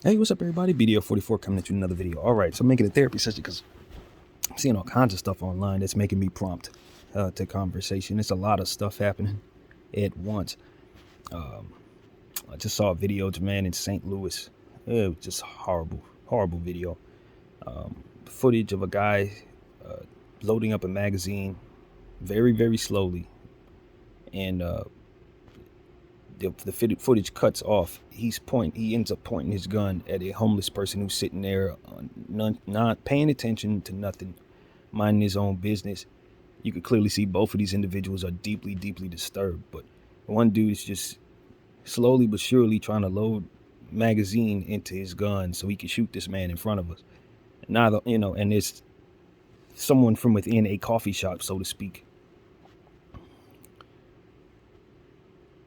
Hey, what's up, everybody? BDF 44 coming at you with another video. All right, so I'm making a therapy session because I'm seeing all kinds of stuff online that's making me prompt to conversation. It's a lot of stuff happening at once. I just saw a video of a man in St. Louis. It was just horrible video. Footage of a guy loading up a magazine very slowly, and the footage cuts off. He ends up pointing his gun at a homeless person who's sitting there, not paying attention to nothing, minding his own business. You could clearly see both of these individuals are deeply disturbed. But one dude is just slowly but surely trying to load magazine into his gun so he can shoot this man in front of us. And it's someone from within a coffee shop, so to speak,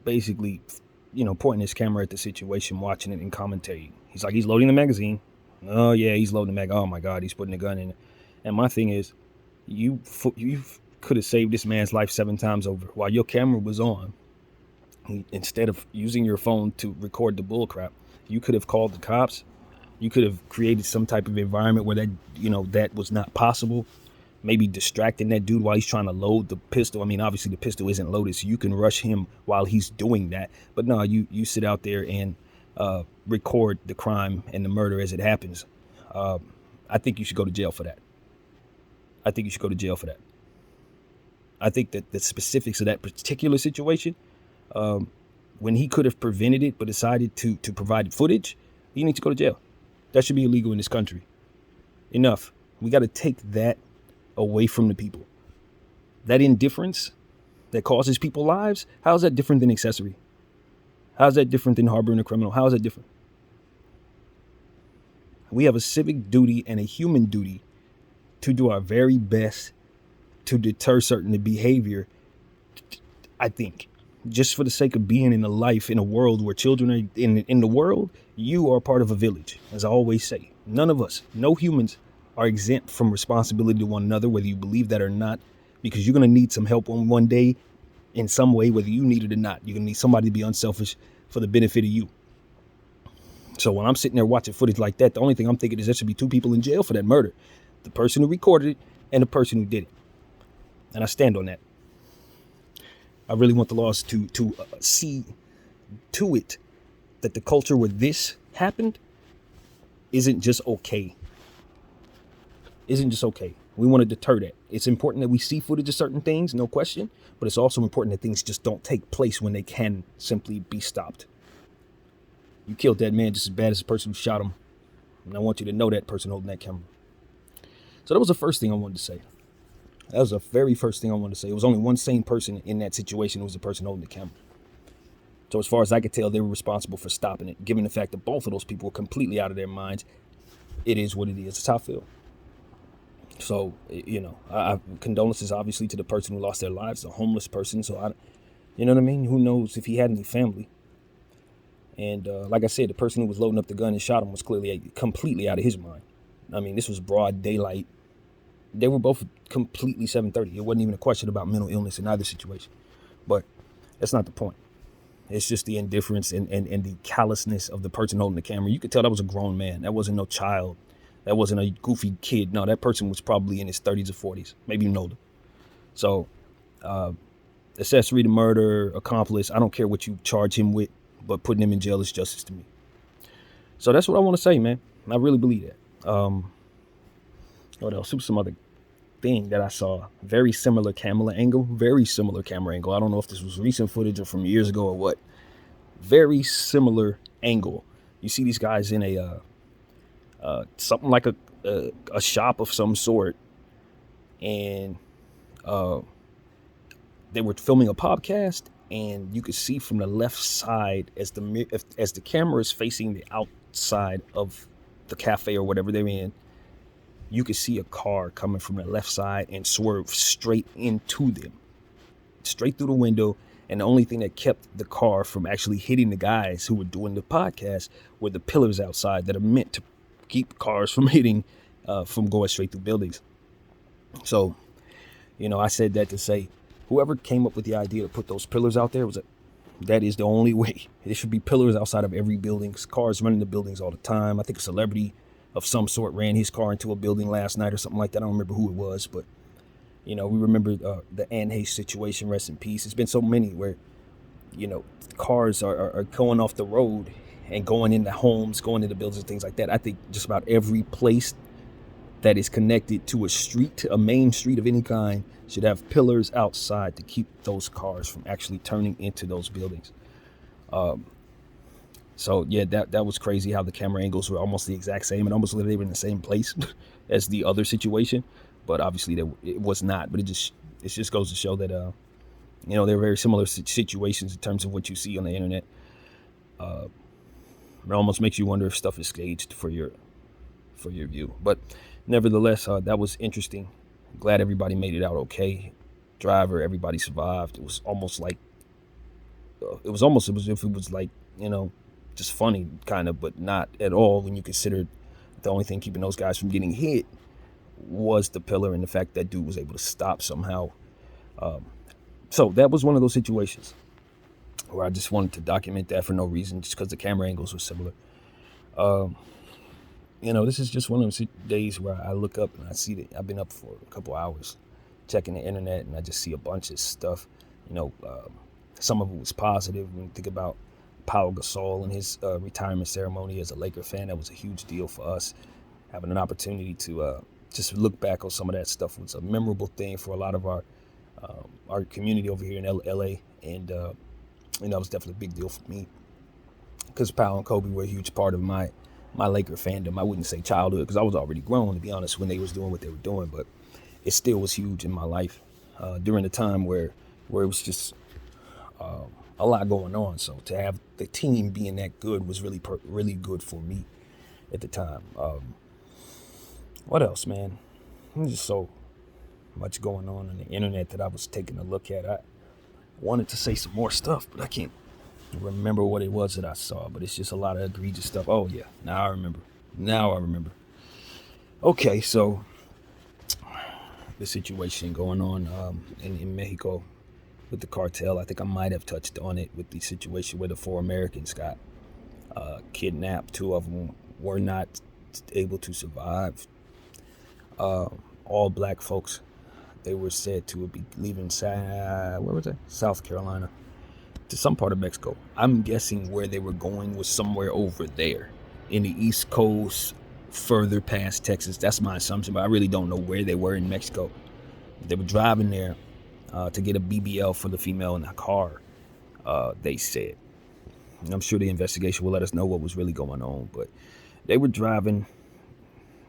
basically, pointing his camera at the situation, watching it and commentating. He's like, he's loading the magazine. Oh yeah, he's loading the mag. Oh my God, he's putting the gun in. And my thing is, you could have saved this man's life 7 times over while your camera was on. Instead of using your phone to record the bullcrap, you could have called the cops. You could have created some type of environment where that was not possible. Maybe distracting that dude while he's trying to load the pistol. I mean, obviously the pistol isn't loaded, so you can rush him while he's doing that. But no, you sit out there and record the crime and the murder as it happens. I think you should go to jail for that. I think that the specifics of that particular situation, when he could have prevented it but decided to provide footage, he needs to go to jail. That should be illegal in this country. Enough. We got to take that away from the people. That indifference that causes people lives, how is that different than accessory? How's that different than harboring a criminal? How is that different? We have a civic duty and a human duty to do our very best to deter certain behavior. I think just for the sake of being in a world where children are in the world, you are part of a village. As I always say, none of us, no humans, are exempt from responsibility to one another, whether you believe that or not, because you're going to need some help on one day in some way, whether you need it or not. You're going to need somebody to be unselfish for the benefit of you. So when I'm sitting there watching footage like that, the only thing I'm thinking is there should be 2 people in jail for that murder. The person who recorded it and the person who did it. And I stand on that. I really want the laws to see to it that the culture where this happened isn't just okay. We want to deter that. It's important that we see footage of certain things, no question, but it's also important that things just don't take place when they can simply be stopped. You killed that man just as bad as the person who shot him, and I want you to know that person holding that camera. So that was the first thing I wanted to say. That was the very first thing I wanted to say. It was only one sane person in that situation. It was the person holding the camera. So as far as I could tell, they were responsible for stopping it. Given the fact that both of those people were completely out of their minds, it is what it is. It's how I feel. So, I condolences obviously to the person who lost their lives, the homeless person. So, you know what I mean? Who knows if he had any family? And like I said, the person who was loading up the gun and shot him was clearly completely out of his mind. I mean, this was broad daylight. They were both completely 7:30. It wasn't even a question about mental illness in either situation. But that's not the point. It's just the indifference and the callousness of the person holding the camera. You could tell that was a grown man. That wasn't no child. That wasn't a goofy kid. No, that person was probably in his 30s or 40s, maybe even older. So, accessory to murder, accomplice, I don't care what you charge him with, but putting him in jail is justice to me. So that's what I want to say, man. I really believe that. What else? There was some other thing that I saw. Very similar camera angle. I don't know if this was recent footage or from years ago or what. Very similar angle. You see these guys in a something like a shop of some sort, and they were filming a podcast, and you could see from the left side as the camera is facing the outside of the cafe or whatever they're in, you could see a car coming from the left side and swerve straight into them, straight through the window. And the only thing that kept the car from actually hitting the guys who were doing the podcast were the pillars outside that are meant to keep cars from from going straight through buildings. So, I said that to say, whoever came up with the idea to put those pillars out there was That is the only way. There should be pillars outside of every building. Cars running the buildings all the time. I think a celebrity of some sort ran his car into a building last night or something like that. I don't remember who it was, but we remember the Anne Hayes situation. Rest in peace. There's been so many where cars are going off the road and going into homes, going into buildings, and things like that. I think just about every place that is connected to a street, a main street of any kind, should have pillars outside to keep those cars from actually turning into those buildings. So yeah, that was crazy how the camera angles were almost the exact same, and almost literally they were in the same place as the other situation, but obviously it was not. But it just goes to show that they're very similar situations in terms of what you see on the internet. It almost makes you wonder if stuff is staged for your view. But nevertheless, that was interesting. Glad everybody made it out okay. Driver, everybody survived. It was almost like as if it was like, just funny kind of, but not at all when you consider the only thing keeping those guys from getting hit was the pillar and the fact that dude was able to stop somehow. So that was one of those situations where I just wanted to document that for no reason, just because the camera angles were similar. This is just one of those days where I look up and I see that I've been up for a couple hours checking the internet, and I just see a bunch of stuff. Some of it was positive. When you think about Pau Gasol and his retirement ceremony as a Laker fan, that was a huge deal for us. Having an opportunity to just look back on some of that stuff was a memorable thing for a lot of our community over here in LA, and that was definitely a big deal for me because Pau and Kobe were a huge part of my Laker fandom. I wouldn't say childhood because I was already grown, to be honest, when they was doing what they were doing, but it still was huge in my life during the time where it was just a lot going on. So to have the team being that good was really good for me at the time. What else, man? There's just so much going on the internet that I was taking a look at. I wanted to say some more stuff, but I can't remember what it was that I saw, but it's just a lot of egregious stuff. Oh yeah, now I remember. Okay, so the situation going on in Mexico with the cartel. I think I might have touched on it with the situation where the 4 Americans got kidnapped. 2 of them were not able to survive. All black folks. They were said to be leaving South Carolina to some part of Mexico. I'm guessing where they were going was somewhere over there in the East Coast, further past Texas. That's my assumption, but I really don't know where they were in Mexico. They were driving there to get a BBL for the female in the car, they said. And I'm sure the investigation will let us know what was really going on, but they were driving,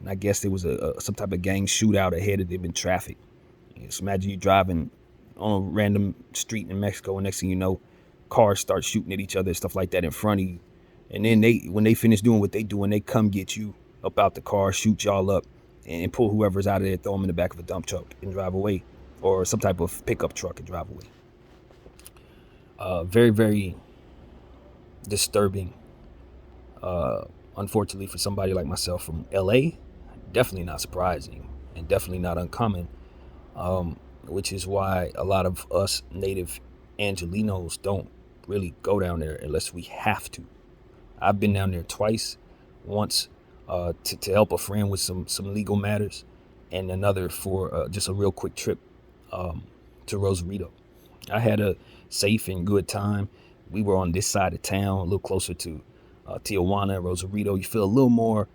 and I guess there was some type of gang shootout ahead of them in traffic. Just imagine you driving on a random street in Mexico, and next thing you know, cars start shooting at each other and stuff like that in front of you. And then when they finish doing what they do, and they come get you up out the car, shoot y'all up, and pull whoever's out of there, throw them in the back of a dump truck and drive away, or some type of pickup truck and drive away. Very, very disturbing. Unfortunately for somebody like myself from LA, definitely not surprising and definitely not uncommon. Which is why a lot of us native Angelinos don't really go down there unless we have to. I've been down there twice, once to help a friend with some legal matters, and another for just a real quick trip to Rosarito. I had a safe and good time. We were on this side of town, a little closer to Tijuana, Rosarito. You feel a little more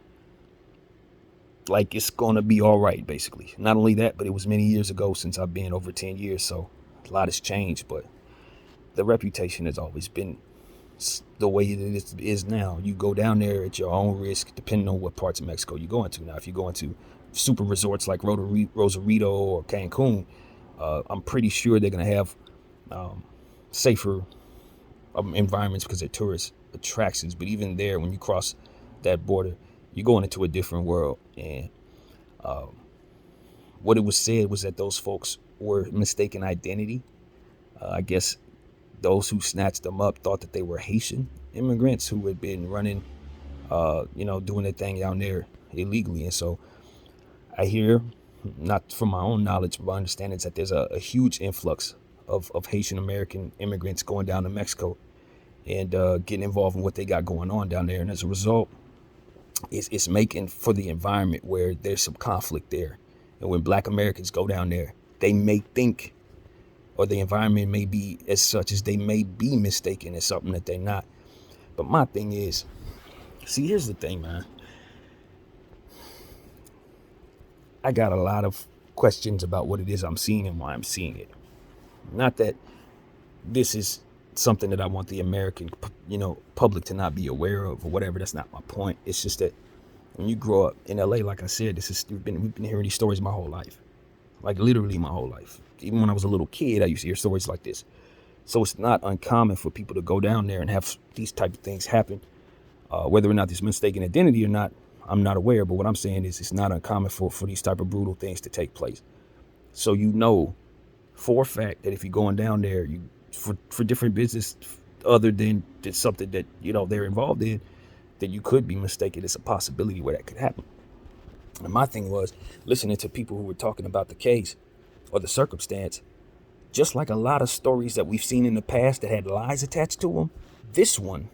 like it's going to be all right, basically. Not only that, but it was many years ago since I've been, over 10 years, so a lot has changed, but the reputation has always been the way it is now. You go down there at your own risk, depending on what parts of Mexico you're going to. Now, if you're going to super resorts like Rosarito or Cancun, I'm pretty sure they're going to have safer environments because they're tourist attractions. But even there, when you cross that border, you're going into a different world. And what it was said was that those folks were mistaken identity. I guess those who snatched them up thought that they were Haitian immigrants who had been running, doing their thing down there illegally. And so I hear, not from my own knowledge, but my understanding is that there's a huge influx of Haitian American immigrants going down to Mexico and getting involved in what they got going on down there. And as a result, it's making for the environment where there's some conflict there. And when Black Americans go down there, they may think, or the environment may be as such as they may be mistaken as something that they're not. But my thing is, see, here's the thing, man. I got a lot of questions about what it is I'm seeing and why I'm seeing it. Not that this is something that I want the American, public to not be aware of or whatever. That's not my point. It's just that when you grow up in LA, like I said, we've been hearing these stories my whole life, like literally my whole life. Even when I was a little kid, I used to hear stories like this. So it's not uncommon for people to go down there and have these type of things happen. Whether or not there's mistaken identity or not, I'm not aware. But what I'm saying is it's not uncommon for these type of brutal things to take place. So for a fact that if you're going down there, for different business other than something that they're involved in, that you could be mistaken. It's a possibility where that could happen. And my thing was listening to people who were talking about the case or the circumstance, just like a lot of stories that we've seen in the past that had lies attached to them. This one,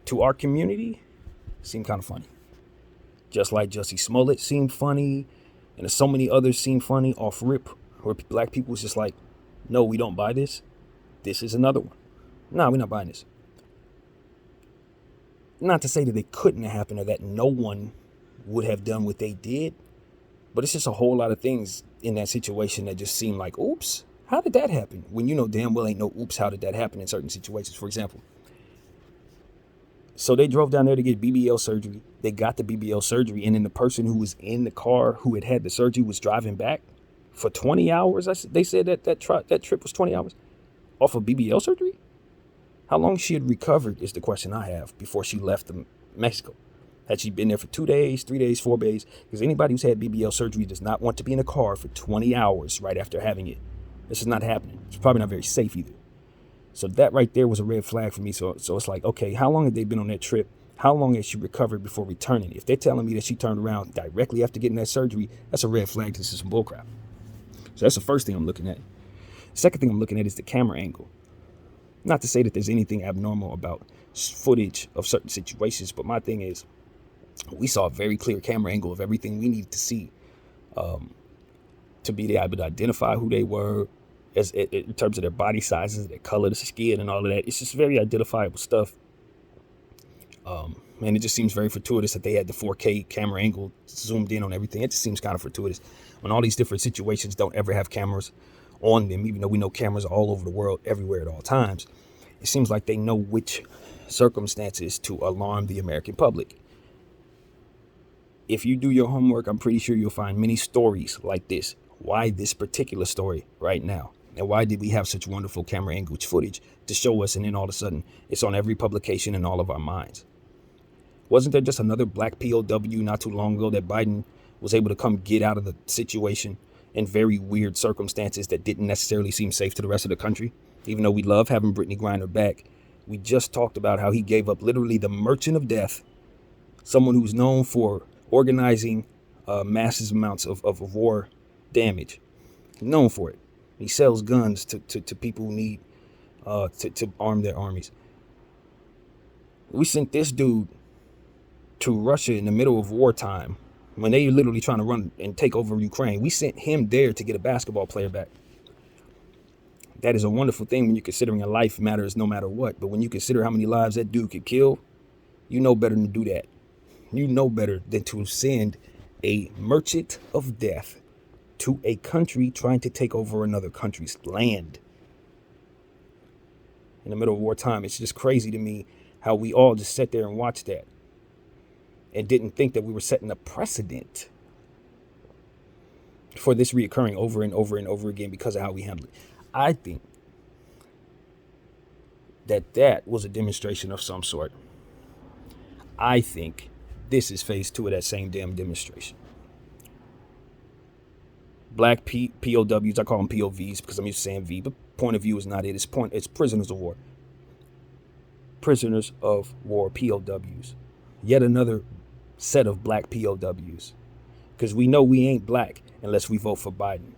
to our community, seemed kind of funny. Just like Jussie Smollett seemed funny, and so many others seemed funny off rip, where Black people was just like, no, we don't buy this. This is another one. No, we're not buying this. Not to say that it couldn't have happened or that no one would have done what they did, but it's just a whole lot of things in that situation that just seem like, oops, how did that happen? When you know damn well ain't no oops, how did that happen in certain situations. For example, so they drove down there to get BBL surgery. They got the BBL surgery, and then the person who was in the car who had the surgery was driving back for 20 hours. They said that trip was 20 hours off of BBL surgery. How long she had recovered is the question I have before she left Mexico. Had she been there for 2 days, 3 days, 4 days? Because anybody who's had BBL surgery does not want to be in a car for 20 hours right after having it. This is not happening. It's probably not very safe either. So that right there was a red flag for me. So it's like, okay, how long had they been on that trip? How long had she recovered before returning? If they're telling me that she turned around directly after getting that surgery, that's a red flag. This is some bullcrap. So that's the first thing I'm looking at. Second thing I'm looking at is the camera angle. Not to say that there's anything abnormal about footage of certain situations, but my thing is, we saw a very clear camera angle of everything we needed to see to be able to identify who they were in terms of their body sizes, their color, the skin, and all of that. It's just very identifiable stuff. And it just seems very fortuitous that they had the 4K camera angle zoomed in on everything. It just seems kind of fortuitous when all these different situations don't ever have cameras on them, even though we know cameras are all over the world, everywhere at all times. It seems like they know which circumstances to alarm the American public. If you do your homework, I'm pretty sure you'll find many stories like this. Why this particular story right now? And why did we have such wonderful camera angle footage to show us, and then all of a sudden it's on every publication in all of our minds? Wasn't there just another Black POW not too long ago that Biden was able to come get out of the situation in very weird circumstances that didn't necessarily seem safe to the rest of the country? Even though we love having Brittany Griner back, we just talked about how he gave up literally the merchant of death, someone who's known for organizing massive amounts of war damage. He's known for it. He sells guns to people who need to arm their armies. We sent this dude to Russia in the middle of wartime when they were literally trying to run and take over Ukraine. We sent him there to get a basketball player back. That is a wonderful thing when you're considering a life matters no matter what. But when you consider how many lives that dude could kill, you know better than to do that. You know better than to send a merchant of death to a country trying to take over another country's land in the middle of wartime. It's just crazy to me how we all just sat there and watched that and didn't think that we were setting a precedent for this reoccurring over and over and over again because of how we handled it. I think that was a demonstration of some sort. I think this is phase 2 of that same damn demonstration. Black POWs, I call them POVs because I'm used to saying V, but point of view is not it. It's prisoners of war. Prisoners of war, POWs. Yet another set of black POWs. Because we know we ain't black unless we vote for Biden.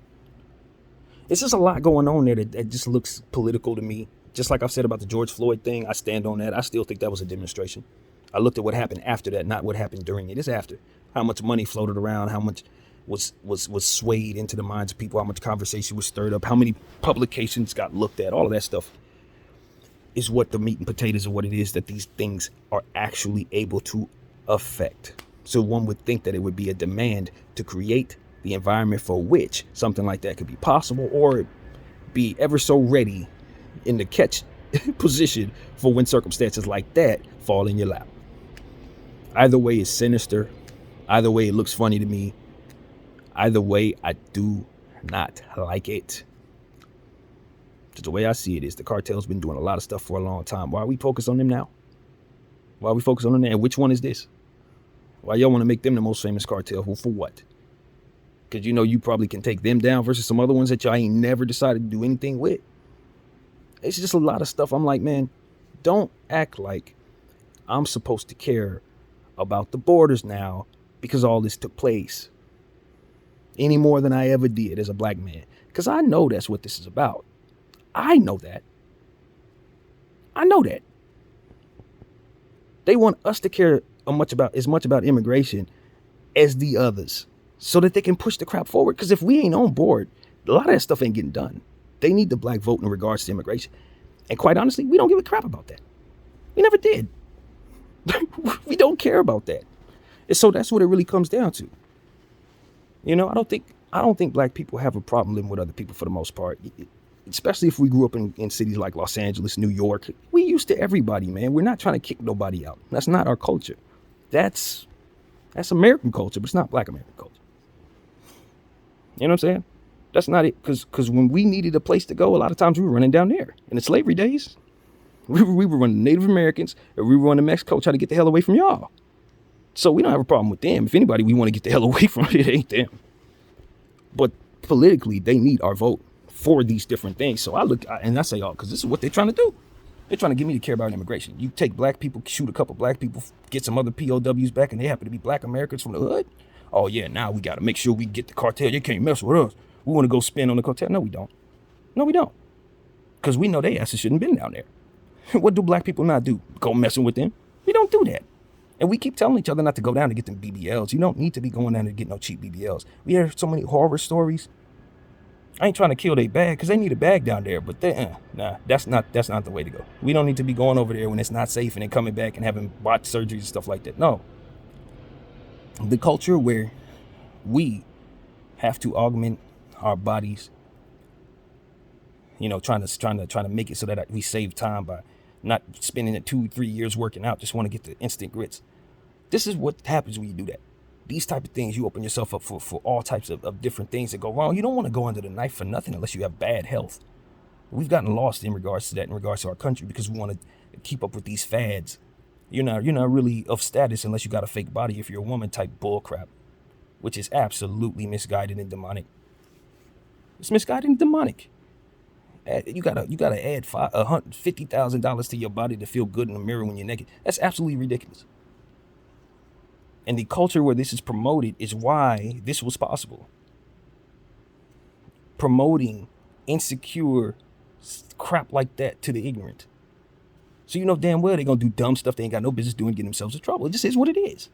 It's just a lot going on there that just looks political to me. Just like I've said about the George Floyd thing, I stand on that. I still think that was a demonstration. I looked at what happened after that, not what happened during it. It's after. How much money floated around, how much was swayed into the minds of people, how much conversation was stirred up, how many publications got looked at, all of that stuff is what the meat and potatoes of what it is that these things are actually able to affect. So one would think that it would be a demand to create the environment for which something like that could be possible, or be ever so ready in the catch position for when circumstances like that fall in your lap. Either way is sinister. Either way it looks funny to me. Either way, I do not like it. Just the way I see it is the cartel's been doing a lot of stuff for a long time. Why are we focused on them now? Why are we focused on them now? And which one is this? Why y'all want to make them the most famous cartel? Well, for what? Because you know you probably can take them down versus some other ones that y'all ain't never decided to do anything with. It's just a lot of stuff. I'm like, man, don't act like I'm supposed to care about the borders now because all this took place any more than I ever did as a black man. Because I know that's what this is about. I know that. I know that. They want us to care as much about immigration as the others so that they can push the crap forward. Because if we ain't on board, a lot of that stuff ain't getting done. They need the black vote in regards to immigration. And quite honestly, we don't give a crap about that. We never did. We don't care about that. And so that's what it really comes down to. You know, I don't think black people have a problem living with other people for the most part. Especially if we grew up in cities like Los Angeles, New York. We used to everybody, man. We're not trying to kick nobody out. That's not our culture. That's American culture, but it's not black American culture. You know what I'm saying? That's not it. Because when we needed a place to go, a lot of times we were running down there. In the slavery days, we were running Native Americans, and we were running Mexico trying to get the hell away from y'all. So we don't have a problem with them. If anybody we want to get the hell away from, it ain't them. But politically, they need our vote for these different things. So I look and I say, oh, because this is what they're trying to do. They're trying to get me to care about immigration. You take black people, shoot a couple black people, get some other POWs back, and they happen to be black Americans from the hood. Oh yeah, now we got to make sure we get the cartel. You can't mess with us. We want to go spin on the cartel. No, we don't. No, we don't. Because we know they asses shouldn't been down there. What do black people not do? Go messing with them? We don't do that. And we keep telling each other not to go down to get them BBLs. You don't need to be going down to get no cheap BBLs. We hear so many horror stories. I ain't trying to kill they bag because they need a bag down there, but that's not the way to go. We don't need to be going over there when it's not safe and then coming back and having botched surgeries and stuff like that. No. The culture where we have to augment our bodies, you know, trying to make it so that we save time by not spending it 2-3 years working out, just want to get the instant grits. This is what happens when you do that. These type of things, you open yourself up for all types of different things that go wrong. You don't want to go under the knife for nothing unless you have bad health. We've gotten lost in regards to that, in regards to our country, because we want to keep up with these fads. You're not really of status unless you got a fake body if you're a woman type bull crap, which is absolutely misguided and demonic. It's misguided and demonic. You gotta add $50,000 to your body to feel good in the mirror when you're naked. That's absolutely ridiculous. And the culture where this is promoted is why this was possible. Promoting insecure crap like that to the ignorant. So you know damn well they're gonna do dumb stuff they ain't got no business doing, getting themselves in trouble. It just is what it is.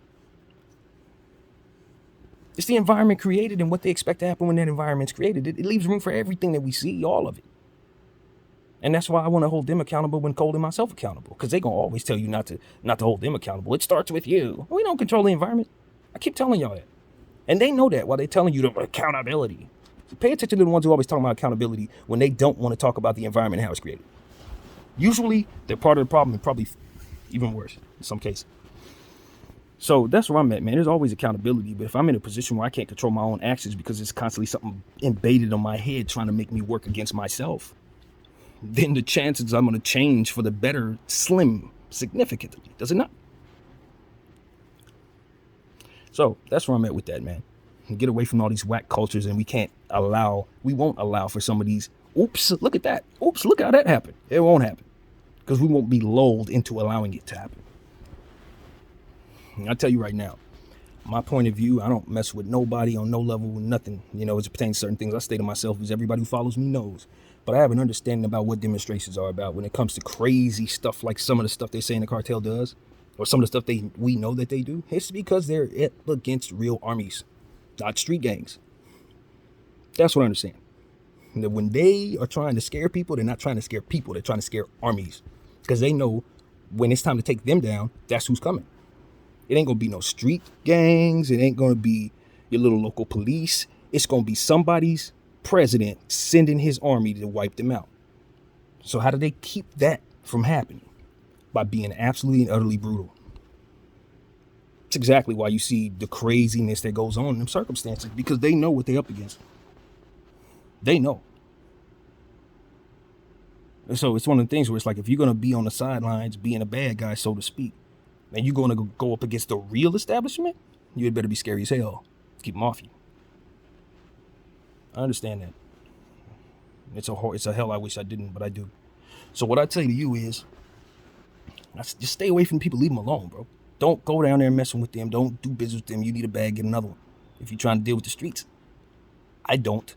It's the environment created and what they expect to happen when that environment's created. It leaves room for everything that we see, all of it. And that's why I want to hold them accountable when holding myself accountable. Because they're going to always tell you not to hold them accountable. It starts with you. We don't control the environment. I keep telling y'all that. And they know that while they're telling you the accountability. So pay attention to the ones who always talk about accountability when they don't want to talk about the environment and how it's created. Usually, they're part of the problem and probably even worse in some cases. So that's where I'm at, man. There's always accountability. But if I'm in a position where I can't control my own actions because it's constantly something embedded on my head trying to make me work against myself, then the chances I'm going to change for the better slim significantly. Does it not? So that's where I'm at with that, man. Get away from all these whack cultures, and we won't allow for some of these, oops, look at that. Oops, look how that happened. It won't happen because we won't be lulled into allowing it to happen. And I tell you right now, my point of view, I don't mess with nobody on no level, nothing, as it pertains to certain things. I stay to myself, as everybody who follows me knows. but I have an understanding about what demonstrations are about when it comes to crazy stuff like some of the stuff they say in the cartel does, or some of the stuff we know that they do. It's because they're against real armies, not street gangs. That's what I understand. That when they are trying to scare people, they're not trying to scare people. They're trying to scare armies, because they know when it's time to take them down, that's who's coming. It ain't gonna be no street gangs. It ain't gonna be your little local police. It's gonna be somebody's president sending his army to wipe them out. So how do they keep that from happening? By being absolutely and utterly brutal. It's exactly why you see the craziness that goes on in them circumstances, because they know what they're up against. They know. And so it's one of the things where it's like, if you're going to be on the sidelines being a bad guy, so to speak, and you're going to go up against the real establishment, you had better be scary as hell. Keep them off you. I understand that. It's a hell I wish I didn't, but I do. So what I tell you is, just stay away from people. Leave them alone, bro. Don't go down there and messing with them. Don't do business with them. You need a bag, get another one. If you're trying to deal with the streets. I don't,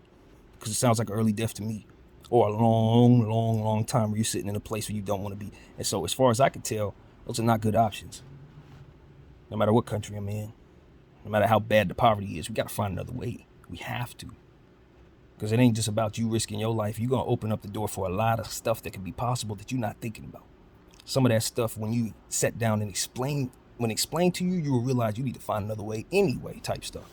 because it sounds like early death to me. Or a long, long, long time where you're sitting in a place where you don't want to be. And so as far as I can tell, those are not good options. No matter what country I'm in, no matter how bad the poverty is, we got to find another way. We have to. Because it ain't just about you risking your life. You're going to open up the door for a lot of stuff that could be possible that you're not thinking about. Some of that stuff, when you sit down and explained to you, you will realize you need to find another way anyway type stuff.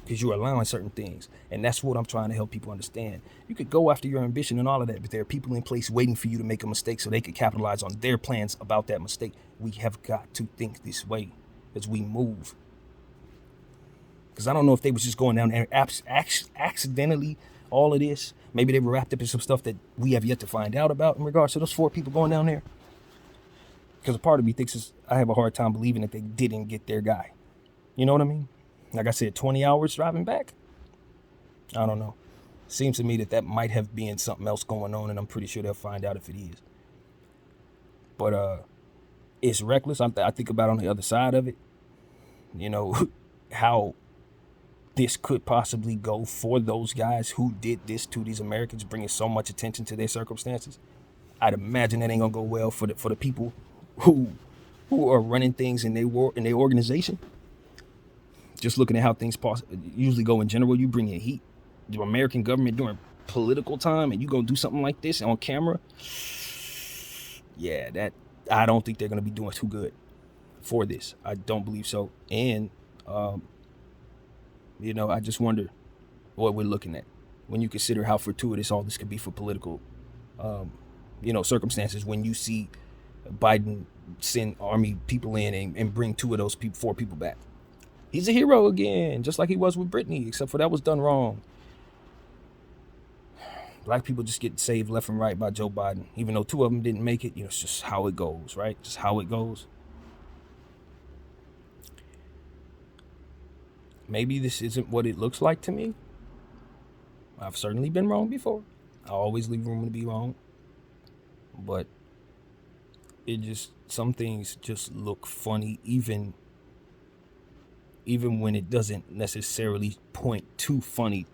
Because you're allowing certain things. And that's what I'm trying to help people understand. You could go after your ambition and all of that, but there are people in place waiting for you to make a mistake so they could capitalize on their plans about that mistake. We have got to think this way as we move. Because I don't know if they was just going down there accidentally, all of this. Maybe they were wrapped up in some stuff that we have yet to find out about in regards to those 4 people going down there. Because a part of me thinks I have a hard time believing that they didn't get their guy. You know what I mean? Like I said, 20 hours driving back. I don't know. Seems to me that might have been something else going on, and I'm pretty sure they'll find out if it is. But it's reckless. I think about on the other side of it, you know, how this could possibly go for those guys who did this to these Americans, bringing so much attention to their circumstances. I'd imagine that ain't gonna go well for the people who are running things in their organization. Just looking at how things usually go in general, you bring in heat. The American government during political time, and you go do something like this on camera. Yeah, that I don't think they're gonna be doing too good for this. I don't believe so. And you know, I just wonder what we're looking at when you consider how fortuitous all this could be for political, circumstances. When you see Biden send army people in and bring 2 of those 4 people back. He's a hero again, just like he was with Brittany, except for that was done wrong. Black people just get saved left and right by Joe Biden, even though 2 of them didn't make it. You know, it's just how it goes, right? Just how it goes. Maybe this isn't what it looks like to me. I've certainly been wrong before. I always leave room to be wrong. But some things just look funny, even when it doesn't necessarily point to funny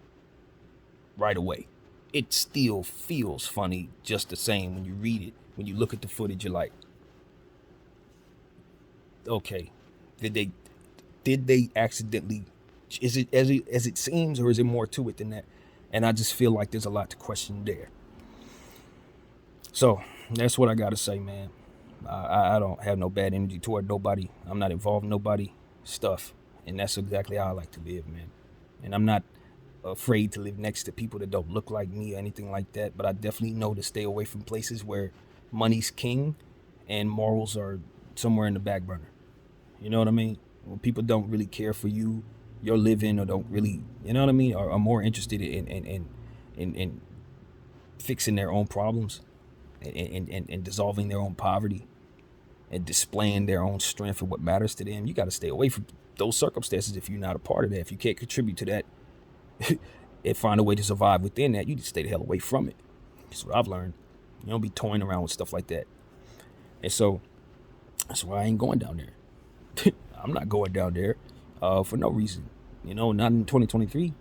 right away. It still feels funny just the same when you read it. When you look at the footage, you're like, okay, did they accidentally, is it as it seems, or is it more to it than that? And I just feel like there's a lot to question there. So that's what I got to say, man. I don't have no bad energy toward nobody. I'm not involved in nobody stuff. And that's exactly how I like to live, man. And I'm not afraid to live next to people that don't look like me or anything like that. But I definitely know to stay away from places where money's king and morals are somewhere in the back burner. You know what I mean? When people don't really care for you, your living, or don't really, you know what I mean, are more interested in fixing their own problems and dissolving their own poverty and displaying their own strength and what matters to them. You got to stay away from those circumstances if you're not a part of that. If you can't contribute to that and find a way to survive within that, you just stay the hell away from it. That's what I've learned. You don't be toying around with stuff like that. And so that's why I ain't going down there. I'm not going down there for no reason. You know, not in 2023.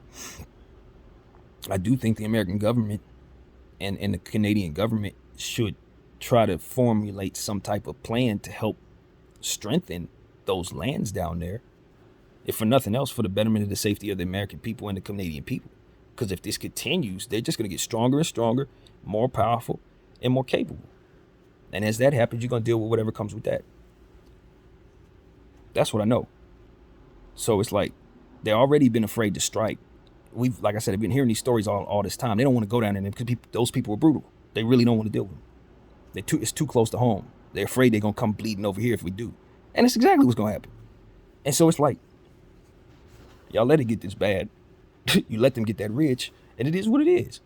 I do think the American government And the Canadian government should try to formulate some type of plan to help strengthen those lands down there, if for nothing else, for the betterment of the safety of the American people and the Canadian people. Because if this continues, they're just going to get stronger and stronger, more powerful, and more capable. And as that happens, you're going to deal with whatever comes with that. That's what I know. So it's like they've already been afraid to strike. Like I said, I've been hearing these stories all this time. They don't want to go down there because those people are brutal. They really don't want to deal with them. It's too close to home. They're afraid they're going to come bleeding over here if we do. And it's exactly what's going to happen. And so it's like, y'all let it get this bad. You let them get that rich, and it is what it is.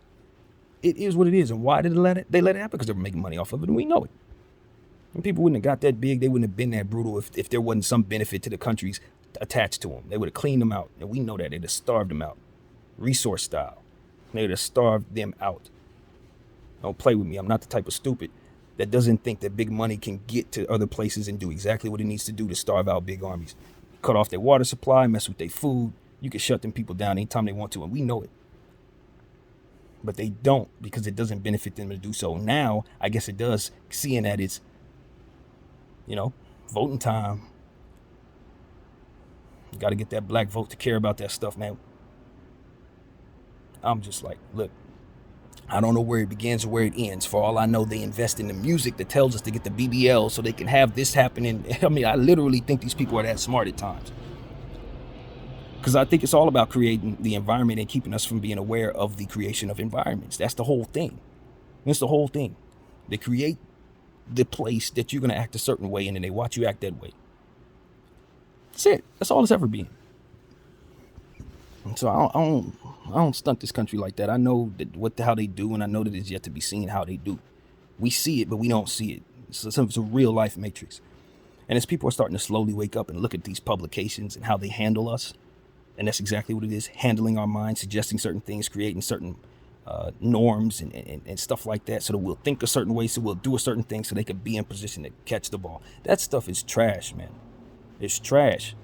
It is what it is. And why did they let it happen? Because they were making money off of it, and we know it. And people wouldn't have got that big. They wouldn't have been that brutal if there wasn't some benefit to the countries attached to them. They would have cleaned them out, and we know that. They'd have starved them out, resource style. They would have starved them out. Don't play with me. I'm not the type of stupid that doesn't think that big money can get to other places and do exactly what it needs to do to starve out big armies. Cut off their water supply, mess with their food. You can shut them people down anytime they want to, and we know it. But they don't, because it doesn't benefit them to do so. Now, I guess it does, seeing that it's, voting time. You got to get that black vote to care about that stuff, man. I'm just like, look, I don't know where it begins or where it ends. For all I know, they invest in the music that tells us to get the BBL so they can have this happening. I mean, I literally think these people are that smart at times. Because I think it's all about creating the environment and keeping us from being aware of the creation of environments. That's the whole thing. That's the whole thing. They create the place that you're going to act a certain way, and then they watch you act that way. That's it. That's all it's ever been. And so I don't stunt this country like that. I know that how they do, and I know that it's yet to be seen how they do. We see it, but we don't see it. It's a real life matrix. And as people are starting to slowly wake up and look at these publications and how they handle us, and that's exactly what it is, handling our minds, suggesting certain things, creating certain norms and stuff like that, so that we'll think a certain way, so we'll do a certain thing, so they can be in position to catch the ball. That stuff is trash, man. It's trash.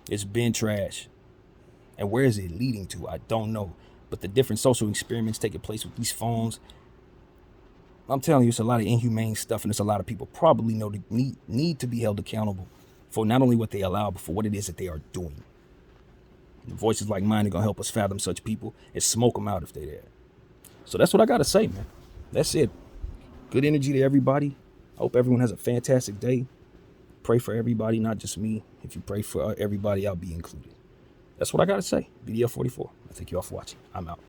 It's been trash. And where is it leading to? I don't know. But the different social experiments taking place with these phones, I'm telling you, it's a lot of inhumane stuff, and there's a lot of people probably know that need to be held accountable for not only what they allow, but for what it is that they are doing. And voices like mine are going to help us fathom such people and smoke them out if they're there. So that's what I got to say, man. That's it. Good energy to everybody. I hope everyone has a fantastic day. Pray for everybody, not just me. If you pray for everybody, I'll be included. That's what I got to say. BDF 44. I thank you all for watching. I'm out.